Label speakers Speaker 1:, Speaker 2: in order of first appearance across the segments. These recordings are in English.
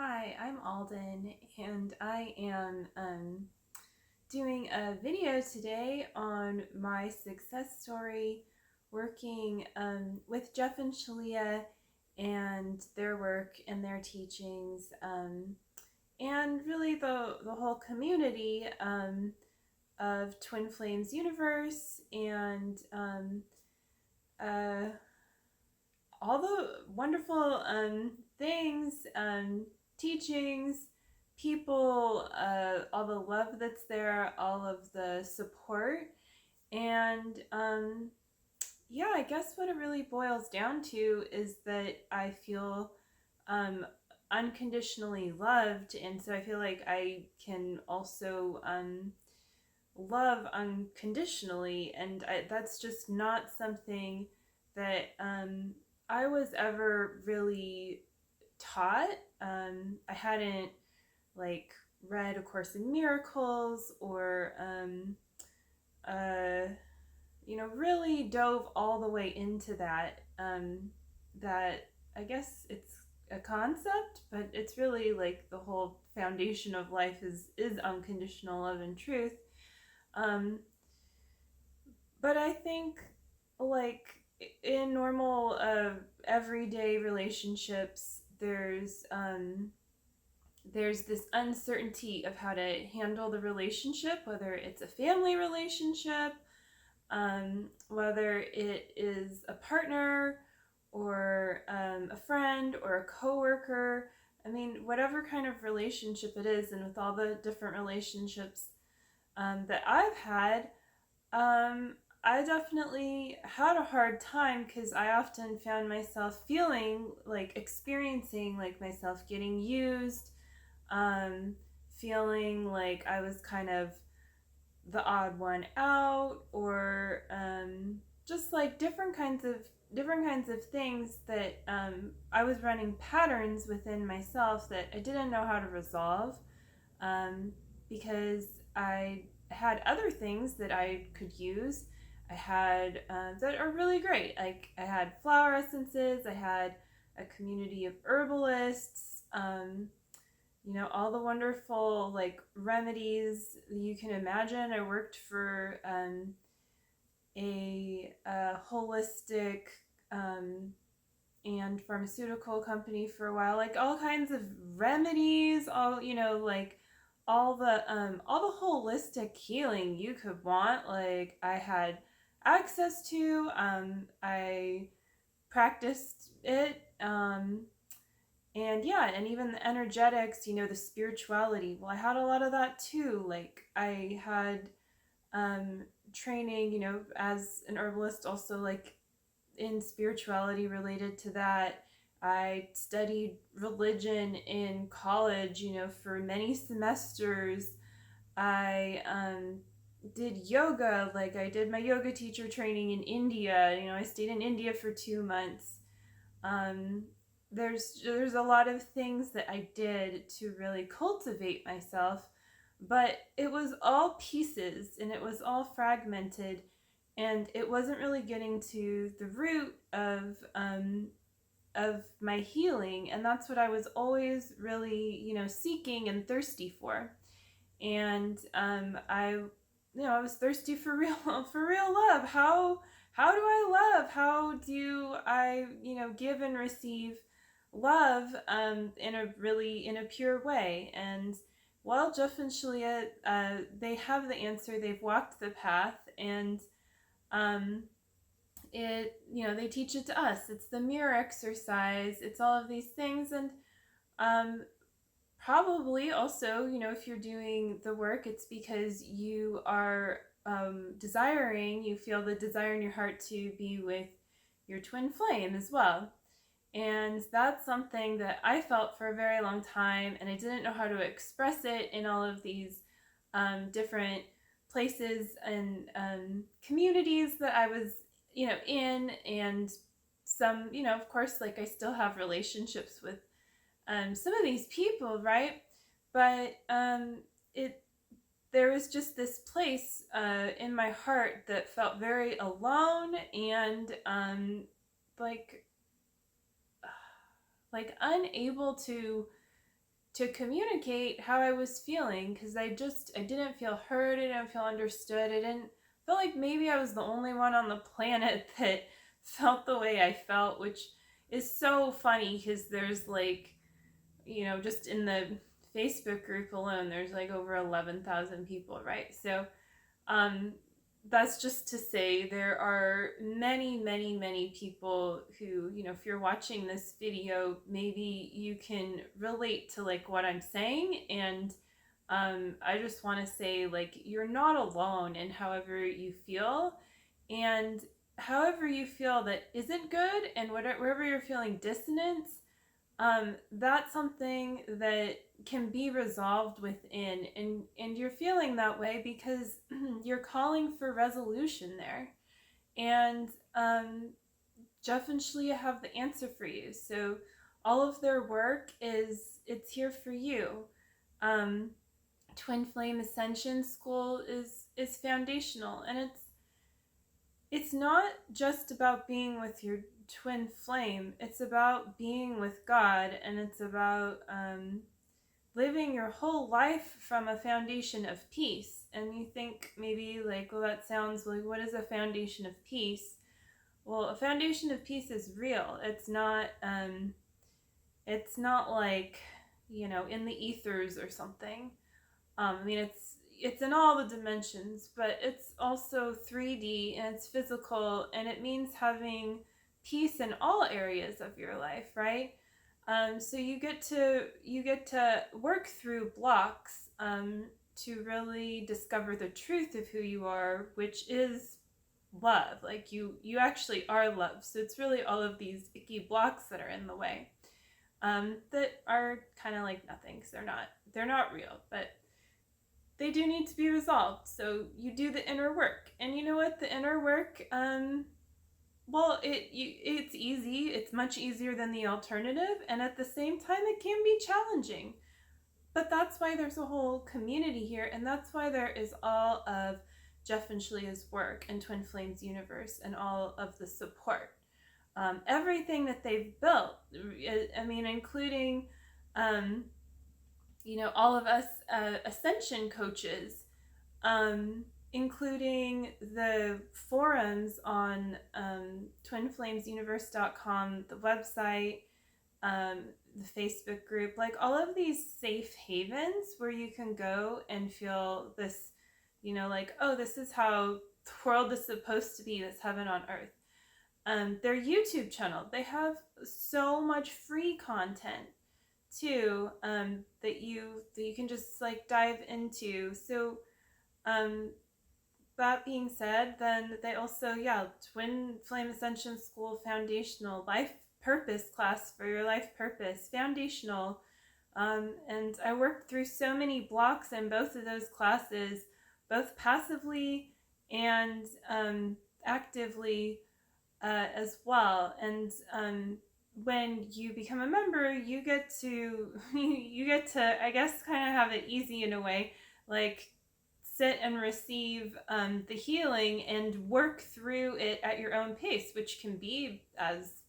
Speaker 1: Hi, I'm Aldyn, and I am doing a video today on my success story working with Jeff and Shaleia and their work and their teachings, and really the whole community of Twin Flames Universe and uh, all the wonderful things, teachings, people, all the love that's there, all of the support. And yeah, I guess what it really boils down to is that I feel um, unconditionally loved. And so I feel like I can also love unconditionally. And that's just not something that I was ever really taught. I hadn't like read A Course in Miracles or uh, really dove all the way into that. That I guess it's a concept, but it's really like the whole foundation of life is unconditional love and truth. Um, but I think like in normal everyday relationships, there's this uncertainty of how to handle the relationship, whether it's a family relationship, whether it is a partner or a friend or a coworker. I mean, whatever kind of relationship it is, and with all the different relationships that I've had, I definitely had a hard time because I often found myself feeling like experiencing like myself getting used, um, feeling like I was kind of the odd one out, or just like different kinds of things that I was running patterns within myself that I didn't know how to resolve, um, because I had other things that I could use. I had that are really great. Like I had flower essences. I had a community of herbalists. All the wonderful like remedies you can imagine. I worked for a holistic and pharmaceutical company for a while, like all kinds of remedies, all like all the holistic healing you could want, like I had access to. I practiced it, and yeah, and even the energetics, the spirituality, well, I had a lot of that too. Like I had training, as an herbalist, also like in spirituality related to that. I studied religion in college, for many semesters. I did yoga, like I did my yoga teacher training in India. I stayed in India for 2 months. Um, there's a lot of things that I did to really cultivate myself, but it was all pieces and it was all fragmented, and it wasn't really getting to the root of my healing, and that's what I was always really seeking and thirsty for. And I was thirsty for real for real love. How do I love? How do I give and receive love in a pure way? And well, Jeff and Shaleia, they have the answer. They've walked the path, and um, they teach it to us. It's the mirror exercise. It's all of these things, and um, probably also, if you're doing the work, it's because you are you feel the desire in your heart to be with your twin flame as well. And that's something that I felt for a very long time, and I didn't know how to express it in all of these different places and communities that I was, in. And some, of course, like I still have relationships with some of these people, right? But it there was just this place in my heart that felt very alone and like unable to to communicate how I was feeling, because I didn't feel heard, I didn't feel understood, I didn't feel like maybe I was the only one on the planet that felt the way I felt, which is so funny because there's like, just in the Facebook group alone, there's like over 11,000 people, right? So um, that's just to say there are many, many, many people who, if you're watching this video, maybe you can relate to like what I'm saying. And I just want to say, like, you're not alone in however you feel. And however you feel that isn't good, and wherever you're feeling dissonance, that's something that can be resolved within, and you're feeling that way because you're calling for resolution there. And Jeff and Shaleia have the answer for you. So all of their work it's here for you. Twin Flame Ascension School is foundational, and it's not just about being with your twin flame. It's about being with God, and it's about living your whole life from a foundation of peace. And you think maybe like, well, that sounds like, what is a foundation of peace? Well, a foundation of peace is real. It's not like, in the ethers or something. I mean, it's in all the dimensions, but it's also 3D, and it's physical, and it means having peace in all areas of your life, right? So you get to work through blocks to really discover the truth of who you are, which is love. Like you actually are love. So it's really all of these icky blocks that are in the way that are kind of like nothing, because they're not real, but they do need to be resolved. So you do the inner work, and you know what? The inner work, well, it's easy. It's much easier than the alternative, and at the same time, it can be challenging. But that's why there's a whole community here, and that's why there is all of Jeff and Shaleia's work and Twin Flames Universe and all of the support. Everything that they've built, I mean, including all of us Ascension coaches, including the forums on twinflamesuniverse.com, the website, the Facebook group, like all of these safe havens where you can go and feel this, like, oh, this is how the world is supposed to be, this heaven on earth. Their YouTube channel, they have so much free content too, that you can just like dive into. So that being said, then they also, Twin Flame Ascension School foundational life purpose class for your life purpose, foundational. And I worked through so many blocks in both of those classes, both passively and actively as well. And when you become a member, you get to I guess kind of have it easy in a way, like sit and receive the healing and work through it at your own pace, which can be as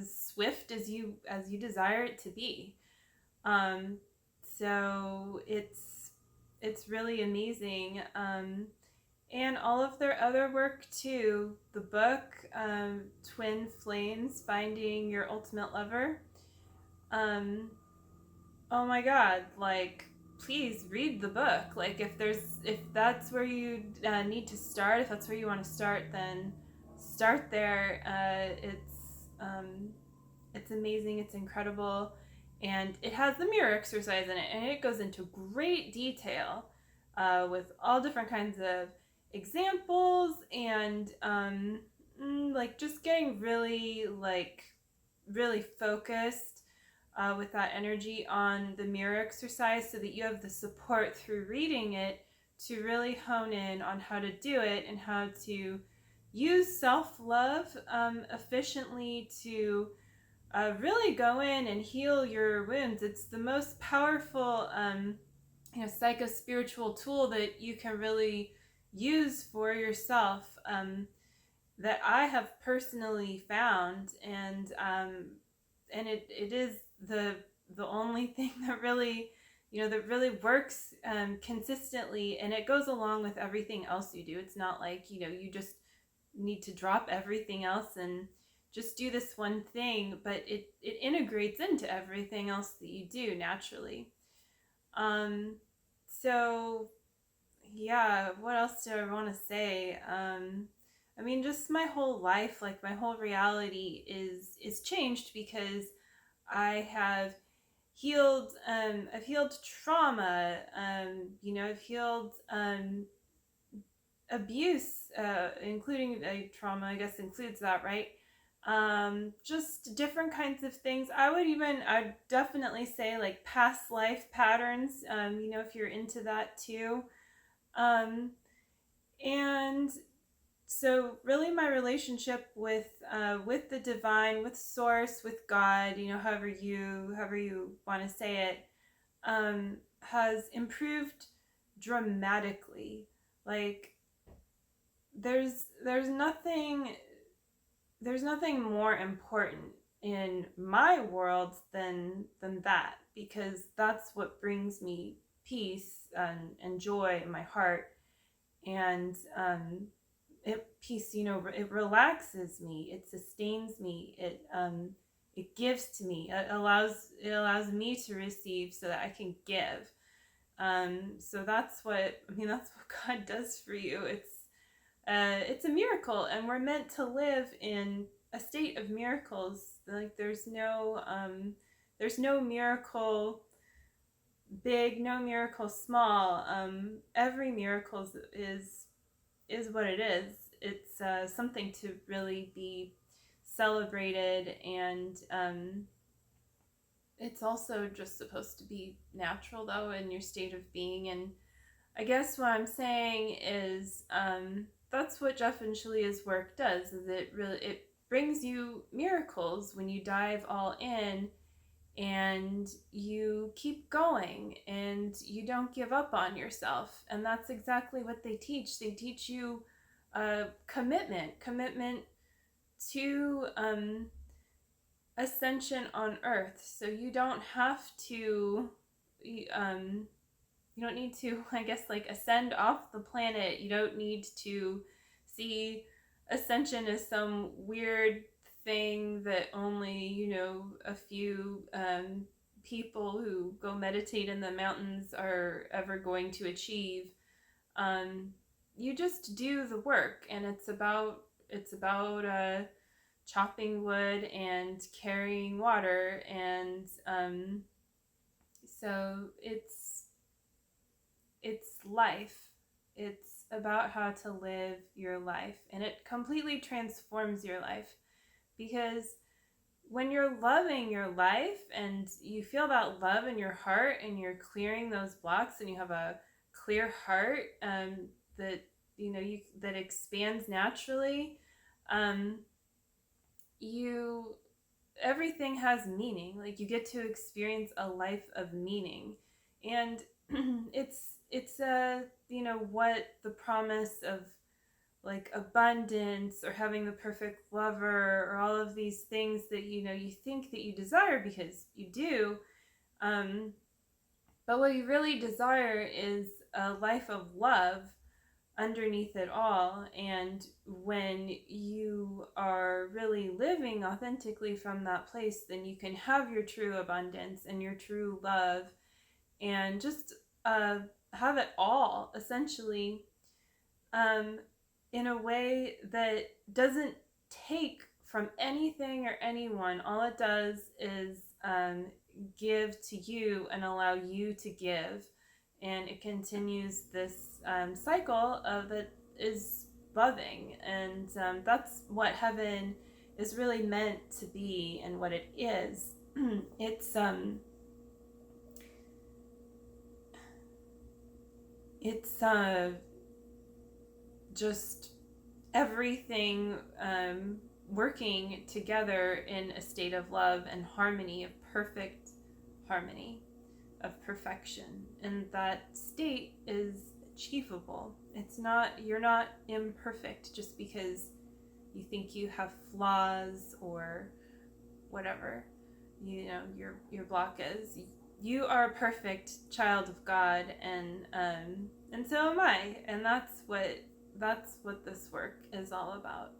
Speaker 1: swift as you desire it to be. So it's really amazing. And all of their other work too, the book, Twin Flames, Finding Your Ultimate Lover. Oh my God, like, please read the book. Like, if that's where you need to start, if that's where you want to start, then start there. It's amazing, it's incredible, and it has the mirror exercise in it, and it goes into great detail with all different kinds of examples, and like just getting really focused with that energy on the mirror exercise, so that you have the support through reading it to really hone in on how to do it and how to use self-love efficiently to really go in and heal your wounds. It's the most powerful psycho-spiritual tool that you can really use for yourself, that I have personally found, and it is the the only thing that really, that really works consistently, and it goes along with everything else you do. It's not like, you just need to drop everything else and just do this one thing, but it integrates into everything else that you do naturally. So yeah, what else do I want to say? I mean, just my whole life, like my whole reality is changed because I have healed. I've healed trauma. I've healed abuse, including trauma. I guess includes that, right? Just different kinds of things. I'd definitely say like past life patterns. If you're into that too. And so really my relationship with the divine, with source, with God, however you want to say it, has improved dramatically. Like there's nothing more important in my world than that, because that's what brings me peace and joy in my heart. And it relaxes me, it sustains me, it gives to me, it allows me to receive so that I can give. So that's what God does for you. It's a miracle, and we're meant to live in a state of miracles. Like there's no miracle big, no miracle small. Every miracle is what it is. It's something to really be celebrated, and it's also just supposed to be natural, though, in your state of being. And I guess what I'm saying is that's what Jeff and Shalea's work does. Is it brings you miracles when you dive all in and you keep going and you don't give up on yourself. And that's exactly what they teach. They teach you commitment to ascension on earth. So you don't have to you don't need to, I guess, like ascend off the planet. You don't need to see ascension as some weird thing that only, a few people who go meditate in the mountains are ever going to achieve. You just do the work, and it's about chopping wood and carrying water, and so it's life. It's about how to live your life, and it completely transforms your life, because when you're loving your life and you feel that love in your heart and you're clearing those blocks and you have a clear heart that that expands naturally, everything has meaning. Like you get to experience a life of meaning, and it's what the promise of like abundance or having the perfect lover or all of these things that you think that you desire, because you do, but what you really desire is a life of love underneath it all. And when you are really living authentically from that place, then you can have your true abundance and your true love, and just have it all, essentially, in a way that doesn't take from anything or anyone. All it does is give to you and allow you to give, and it continues this cycle of it is loving. And that's what heaven is really meant to be, and what it is. It's just everything working together in a state of love and harmony, of perfect harmony, of perfection. And that state is achievable. You're not imperfect just because you think you have flaws or whatever. you know, your block is. You are a perfect child of God, and so am I, and that's what this work is all about.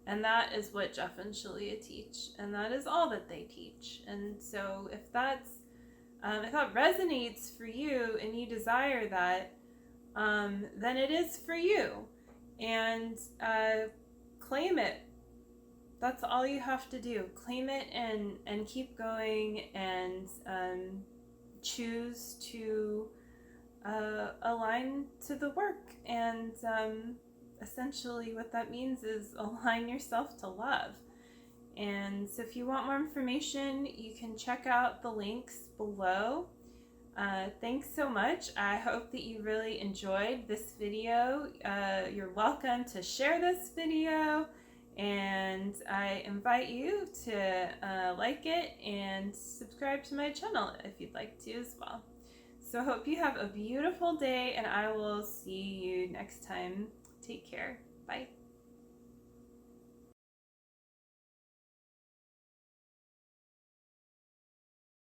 Speaker 1: And that is what Jeff and Shaleia teach, and that is all that they teach. And so if that resonates for you and you desire that, then it is for you. And claim it. That's all you have to do. Claim it and keep going, and choose to align to the work. And essentially what that means is align yourself to love. And so if you want more information, you can check out the links below. Thanks so much. I hope that you really enjoyed this video. You're welcome to share this video, and I invite you to like it and subscribe to my channel if you'd like to as well. So I hope you have a beautiful day, and I will see you next time. Take care. Bye.